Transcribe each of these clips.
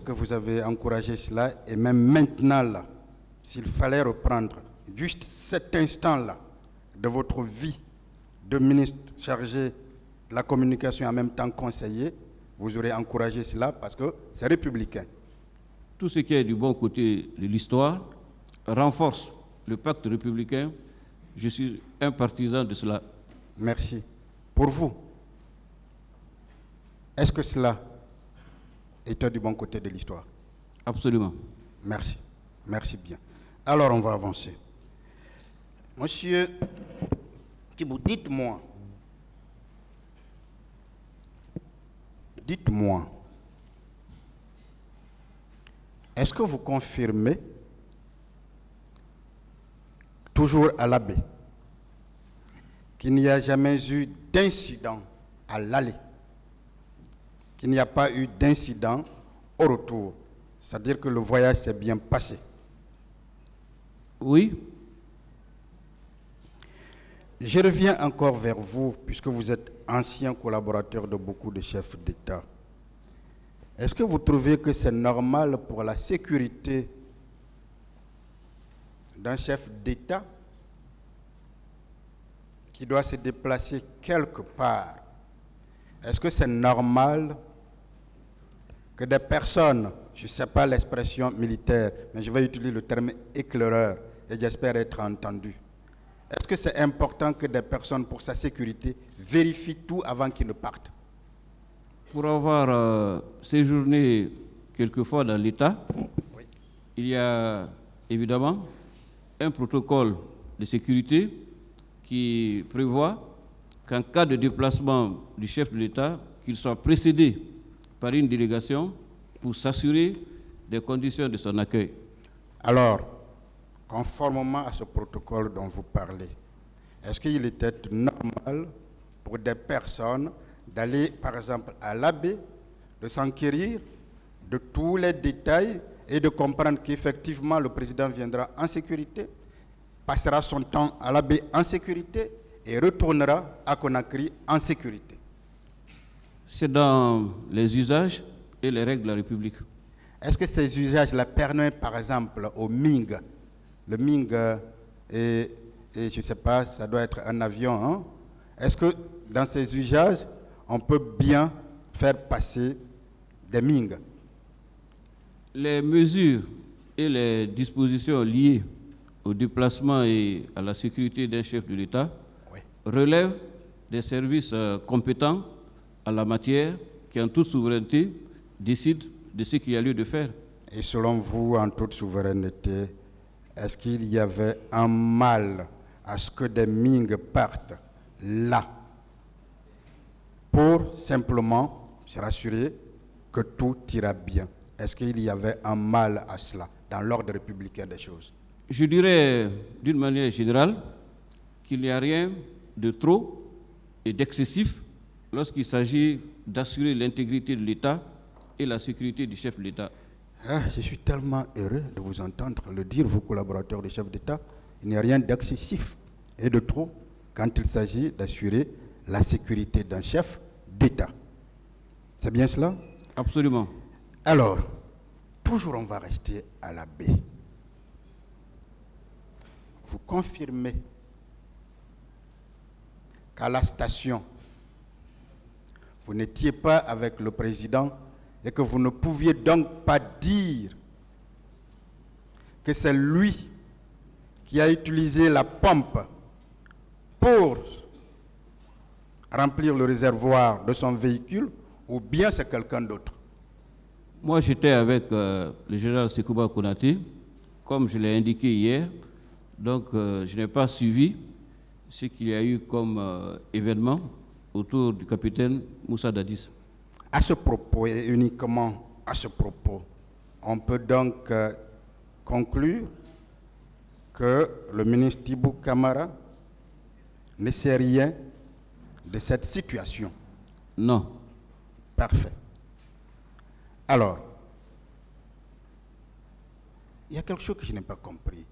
que vous avez encouragé cela, et même maintenant, là, s'il fallait reprendre juste cet instant-là de votre vie de ministre chargé de la communication et en même temps conseiller, vous aurez encouragé cela parce que c'est républicain. Tout ce qui est du bon côté de l'histoire renforce le pacte républicain. Je suis un partisan de cela. Merci. Pour vous, est-ce que cela était du bon côté de l'histoire? Absolument. Merci. Merci bien. Alors, on va avancer. Monsieur Thibou, dites-moi, est-ce que vous confirmez, toujours à l'abbé, qu'il n'y a jamais eu d'incident à l'aller, qu'il n'y a pas eu d'incident au retour, c'est-à-dire que le voyage s'est bien passé? Oui. Je reviens encore vers vous, puisque vous êtes ancien collaborateur de beaucoup de chefs d'État. Est-ce que vous trouvez que c'est normal pour la sécurité d'un chef d'État qui doit se déplacer quelque part? Est-ce que c'est normal que des personnes, je ne sais pas l'expression militaire, mais je vais utiliser le terme éclaireur, et j'espère être entendu. Est-ce que c'est important que des personnes, pour sa sécurité, vérifient tout avant qu'ils ne partent? Pour avoir séjourné quelquefois dans l'État, Oui. Il y a évidemment un protocole de sécurité qui prévoit qu'en cas de déplacement du chef de l'État, qu'il soit précédé par une délégation pour s'assurer des conditions de son accueil. Alors, conformément à ce protocole dont vous parlez, est-ce qu'il était normal pour des personnes d'aller, par exemple, à l'abbé, de s'enquérir de tous les détails et de comprendre qu'effectivement le président viendra en sécurité, passera son temps à l'abbé en sécurité et retournera à Conakry en sécurité? C'est dans les usages et les règles de la République. Est-ce que ces usages-là permettent, par exemple, au Ming, le Ming, et je ne sais pas, ça doit être un avion, hein? Est-ce que dans ces usages, on peut bien faire passer des Ming? Les mesures et les dispositions liées au déplacement et à la sécurité d'un chef de l'État relèvent des services compétents en la matière qui, en toute souveraineté, décident de ce qu'il y a lieu de faire. Et selon vous, en toute souveraineté, est-ce qu'il y avait un mal à ce que des Ming partent là pour simplement se rassurer que tout ira bien? Est-ce qu'il y avait un mal à cela dans l'ordre républicain des choses? Je dirais d'une manière générale qu'il n'y a rien de trop et d'excessif lorsqu'il s'agit d'assurer l'intégrité de l'État et la sécurité du chef de l'État. Ah, je suis tellement heureux de vous entendre le dire, vos collaborateurs des chefs d'État. Il n'y a rien d'excessif et de trop quand il s'agit d'assurer la sécurité d'un chef d'État. C'est bien cela? Absolument. Alors, toujours on va rester à la baie. Vous confirmez qu'à la station, vous n'étiez pas avec le président et que vous ne pouviez donc pas dire que c'est lui qui a utilisé la pompe pour remplir le réservoir de son véhicule, ou bien c'est quelqu'un d'autre? Moi, j'étais avec le général Sekouba Konaté, comme je l'ai indiqué hier, donc je n'ai pas suivi ce qu'il y a eu comme événement autour du capitaine Moussa Dadis. À ce propos, et uniquement à ce propos, on peut donc conclure que le ministre Thibou Camara ne sait rien de cette situation? Non. Parfait. Alors, il y a quelque chose que je n'ai pas compris.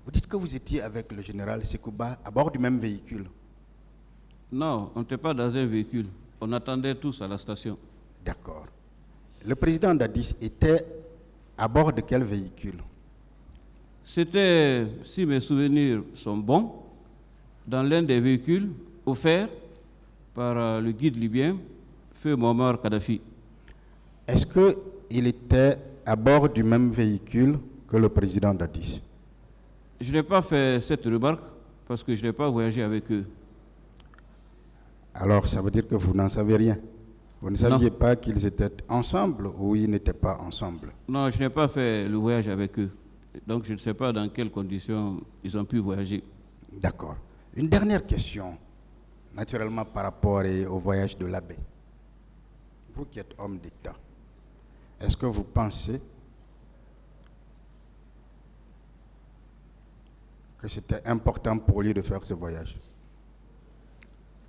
Vous dites que vous étiez avec le général Sekouba à bord du même véhicule? Non, on n'était pas dans un véhicule. On attendait tous à la station. D'accord. Le président Dadis était à bord de quel véhicule? C'était, si mes souvenirs sont bons, dans l'un des véhicules offerts par le guide libyen, Feu Muammar Kadhafi. Est-ce qu'il était à bord du même véhicule que le président Dadis? Je n'ai pas fait cette remarque parce que je n'ai pas voyagé avec eux. Alors, ça veut dire que vous n'en savez rien. Vous ne saviez pas qu'ils étaient ensemble ou ils n'étaient pas ensemble? Non, je n'ai pas fait le voyage avec eux. Donc, je ne sais pas dans quelles conditions ils ont pu voyager. D'accord. Une dernière question, naturellement par rapport au voyage de l'abbé. Vous qui êtes homme d'État, est-ce que vous pensez que c'était important pour lui de faire ce voyage?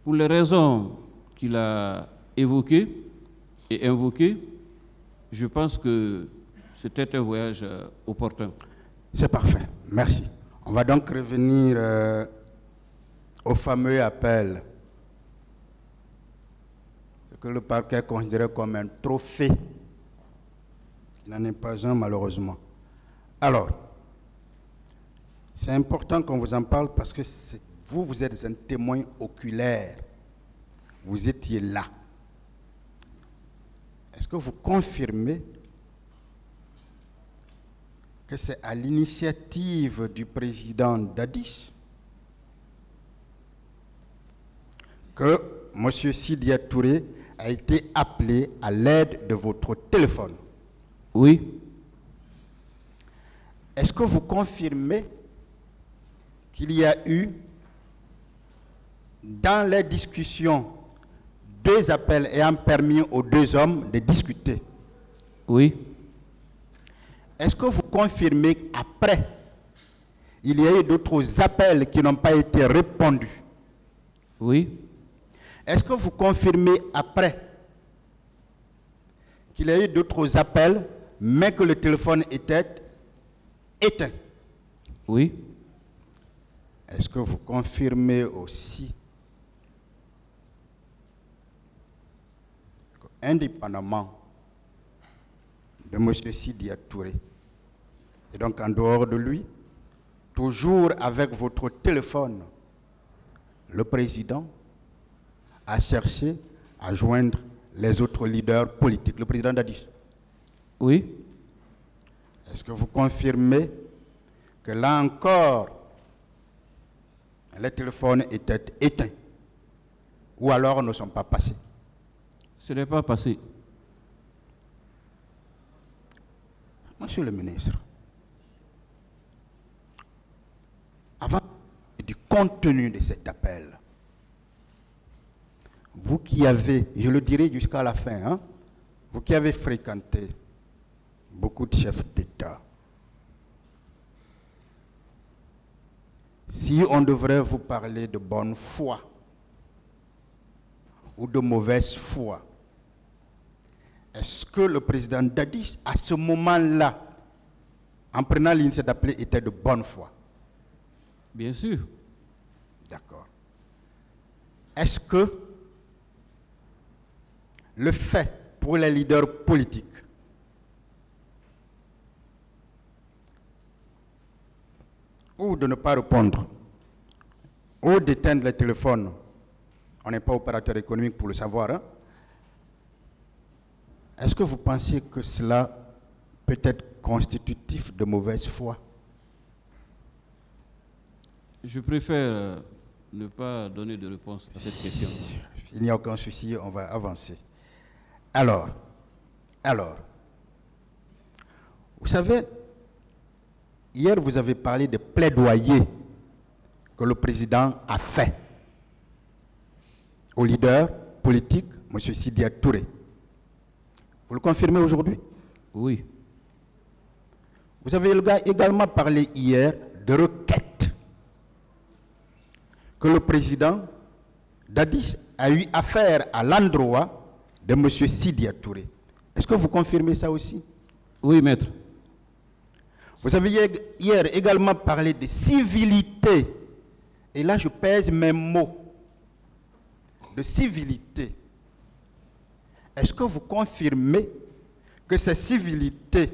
Pour les raisons qu'il a évoquées et invoquées, je pense que c'était un voyage opportun. C'est parfait, merci. On va donc revenir au fameux appel, ce que le parquet considérait comme un trophée. Il n'en est pas un, malheureusement. Alors, c'est important qu'on vous en parle parce que vous êtes un témoin oculaire. Vous étiez là. Est-ce que vous confirmez que c'est à l'initiative du président Dadis que M. Sidya Touré a été appelé à l'aide de votre téléphone? Oui. Est-ce que vous confirmez qu'il y a eu, dans les discussions, 2 appels ayant permis aux 2 hommes de discuter? Oui. Est-ce que vous confirmez qu'après, il y a eu d'autres appels qui n'ont pas été répondus? Oui. Est-ce que vous confirmez après qu'il y a eu d'autres appels, mais que le téléphone était éteint? Oui. Est-ce que vous confirmez aussi, indépendamment de M. Sidya Touré, et donc en dehors de lui, toujours avec votre téléphone, le président a cherché à joindre les autres leaders politiques, le président Dadis? Oui. Est-ce que vous confirmez que là encore, les téléphones étaient éteints ou alors ne sont pas passés? Ce n'est pas passé. Monsieur le ministre, avant du contenu de cet appel, vous qui avez, je le dirai jusqu'à la fin, hein, vous qui avez fréquenté beaucoup de chefs d'État, si on devrait vous parler de bonne foi ou de mauvaise foi, est-ce que le président Dadis, à ce moment-là, en prenant l'initiative d'appeler, était de bonne foi? Bien sûr. D'accord. Est-ce que le fait pour les leaders politiques ou de ne pas répondre ou d'éteindre les téléphones, on n'est pas opérateur économique pour le savoir, hein? Est-ce que vous pensez que cela peut être constitutif de mauvaise foi? Je préfère ne pas donner de réponse à cette question. Il n'y a aucun souci, on va avancer. Alors, vous savez, hier vous avez parlé de plaidoyer que le président a fait au leader politique, M. Sidya Touré. Vous le confirmez aujourd'hui? Oui. Vous avez également parlé hier de requêtes que le président Dadis a eu à faire à l'endroit de M. Sidya Touré. Est-ce que vous confirmez ça aussi? Oui, maître. Vous avez hier également parlé de civilité. Et là, je pèse mes mots. De civilité. Est-ce que vous confirmez que ces civilités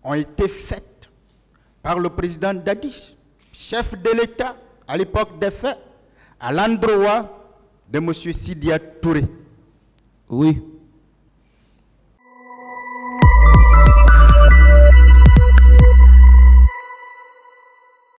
ont été faites par le président Dadi, chef de l'État à l'époque des faits, à l'endroit de M. Sidia Touré? Oui.